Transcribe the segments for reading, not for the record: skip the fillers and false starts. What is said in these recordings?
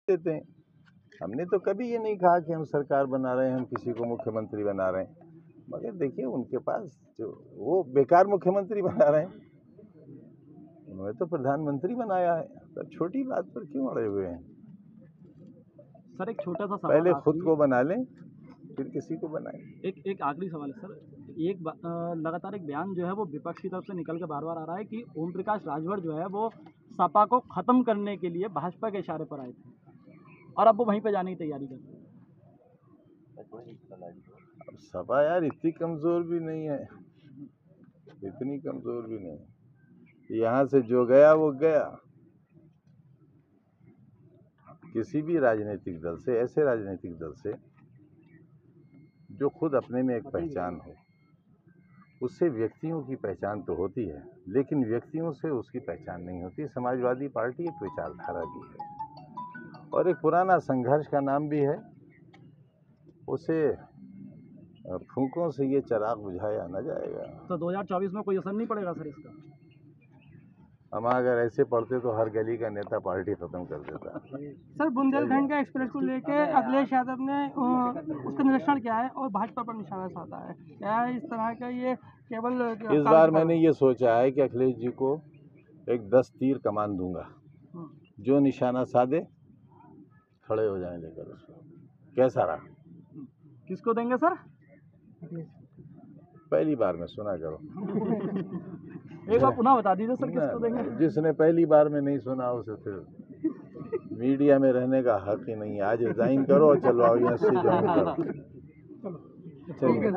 देते हैं। हमने तो कभी ये नहीं कहा कि हम सरकार बना रहे हैं, हम किसी को मुख्यमंत्री बना रहे हैं। मगर देखिए उनके पास जो वो बेकार मुख्यमंत्री बना रहे हैं, उन्होंने तो प्रधानमंत्री बनाया है, तो छोटी बात पर क्यों अड़े हुए हैं। सर एक छोटा सा सवाल, पहले खुद को बना लें फिर किसी को बनाएं। एक आखिरी सवाल है सर। लगातार एक बयान जो है वो विपक्ष की तरफ से निकल के बार बार आ रहा है कि ओम प्रकाश राजभर जो है वो सपा को खत्म करने के लिए भाजपा के इशारे पर आए थे और अब वो वहीं पे जाने की तैयारी कर रहे हैं। अब सपा यार इतनी कमजोर भी नहीं है, इतनी कमजोर भी नहीं। यहाँ से जो गया वो गया। किसी भी राजनीतिक दल से, ऐसे राजनीतिक दल से जो खुद अपने में एक पहचान हो, उससे व्यक्तियों की पहचान तो होती है, लेकिन व्यक्तियों से उसकी पहचान नहीं होती। समाजवादी पार्टी एक विचारधारा भी है और एक पुराना संघर्ष का नाम भी है। उसे फूंकों से ये चिराग बुझाया न जाएगा। तो 2024 में कोई असर नहीं पड़ेगा सर इसका? हम अगर ऐसे पढ़ते तो हर गली का नेता पार्टी खत्म कर देता। सर बुंदेलखंड का एक्सप्रेस को लेके अखिलेश यादव ने उसका निरीक्षण किया है और भाजपा पर निशाना साधा है। क्या इस तरह का ये केवल इस बार मैंने ये सोचा है कि अखिलेश जी को एक 10 तीर कमान दूंगा, जो निशाना साधे खड़े हो जाए लेकर उसको। कैसा रहा? किसको देंगे सर? पहली बार में सुना करो। एक बार पुनः बता दीजिए सर, किसको देंगे? जिसने पहली बार में नहीं सुना उसे फिर मीडिया में रहने का हक ही नहीं है। आज रिजाइन करो और चलो आओ यहाँ से ज्वाइन करो। चलिए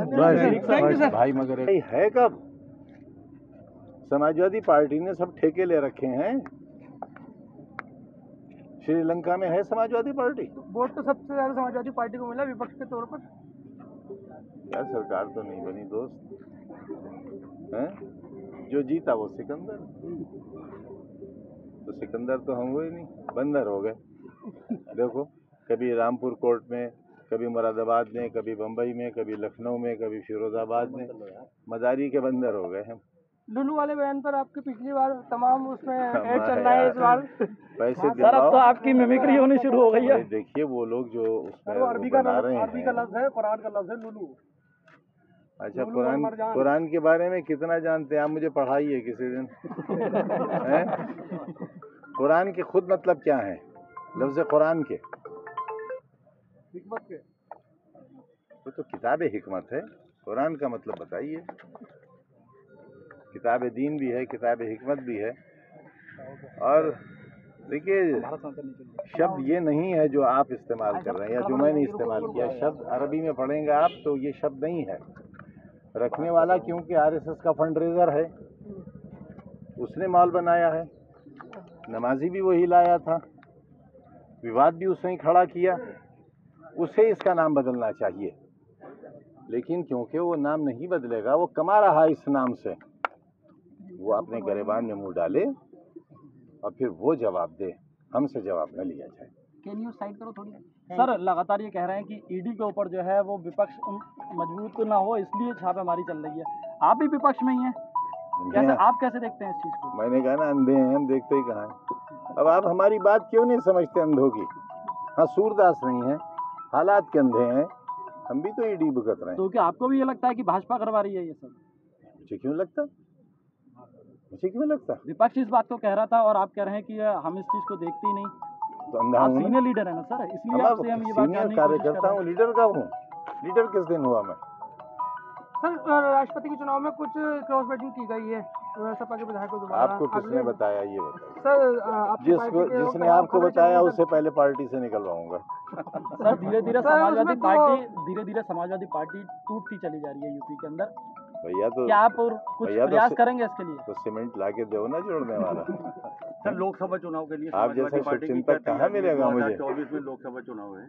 भाई, मगर है कब? समाजवादी पार्टी ने सब ठेके ले रखे हैं। श्रीलंका में है समाजवादी पार्टी। वोट तो सबसे ज्यादा समाजवादी पार्टी को मिला विपक्ष के तौर पर। यार सरकार तो नहीं बनी दोस्त, हैं? जो जीता वो सिकंदर, तो सिकंदर तो हम हुए नहीं, बंदर हो गए। देखो, कभी रामपुर कोर्ट में, कभी मुरादाबाद में, कभी बम्बई में, कभी लखनऊ में, कभी फिरोजाबाद में, मदारी के बंदर हो गए हम। लुलू वाले बयान पर आपकी पिछली बार तमाम उसमें ऐड चल रहा है इस बार। पैसे सर अब तो आपकी मिमिक्री होनी शुरू हो गई है। देखिए वो लोग जो उसमें बना रहे हैं। अरबी का लफ्ज है, कुरान का लफ्ज है लुलू। अच्छा, कुरान के बारे में कितना जानते हैं आप? मुझे पढ़ाइए किसी दिन। कुरान के खुद मतलब क्या है? लफ्ज कुरान के हिकमत के, वो तो किताब हिकमत है। कुरान का मतलब बताइए। किताब दीन भी है, किताब हिकमत भी है। और देखिए, शब्द ये नहीं है जो आप इस्तेमाल कर रहे हैं या जो मैंने इस्तेमाल किया। शब्द अरबी में पढ़ेंगे आप तो ये शब्द नहीं है। रखने वाला क्योंकि आरएसएस का फंडरेजर है, उसने माल बनाया है। नमाजी भी वही लाया था, विवाद भी उसने ही खड़ा किया। उसे इसका नाम बदलना चाहिए, लेकिन क्योंकि वो नाम नहीं बदलेगा, वो कमा रहा है इस नाम से, वो अपने गिरबान में मुंह डाले और फिर वो जवाब दे, हमसे जवाब न लिया जाए। कैन यू साइड करो थोड़ी? सर लगातार ये कह रहे हैं कि ईडी के ऊपर जो है वो विपक्ष मजबूत ना हो, इसलिए छापेमारी चल रही है। आप भी विपक्ष में ही हैं, कैसे आप कैसे देखते हैं इस चीज को? मैंने कहा ना, अंधे हैं हम, देखते ही कहाँ हैं। अब आप हमारी बात क्यों नहीं समझते अंधों की? हाँ, सूरदास नहीं है, हालात के अंधे हैं। हम भी तो ईडी भुगत रहे हैं। तो क्या आपको भी ये लगता है कि भाजपा करवा रही है ये सब? मुझे क्यों लगता? मुझे क्यों लगता? विपक्ष इस बात को कह रहा था और आप कह रहे हैं कि हम इस चीज को देखते ही नहीं। तो अंधा आप हूँ सीनियर लीडर है ना सर, इसलिए आपसे हम ये बात जानने की कोशिश कार्यकर्ता कर रहे हूँ। लीडर का हूँ? लीडर किस दिन हुआ मैं? सर राष्ट्रपति के चुनाव में कुछ क्रॉस वोटिंग की गई है सपा के विधायकों द्वारा। आपको किसने बताया ये बताइए? सर जिसने आपको बताया उससे पहले पार्टी से निकलवाऊंगा। सर धीरे धीरे समाजवादी पार्टी टूटती चली जा रही है यूपी के अंदर। भैया तो क्या आप कुछ प्रयास करेंगे इसके लिए? तो सीमेंट लाके दो ना जोड़ने वाला। सर लोकसभा चुनाव के लिए आप जैसा शुभचिंतक कहाँ मिलेगा मुझे? 2024 में लोकसभा चुनाव है।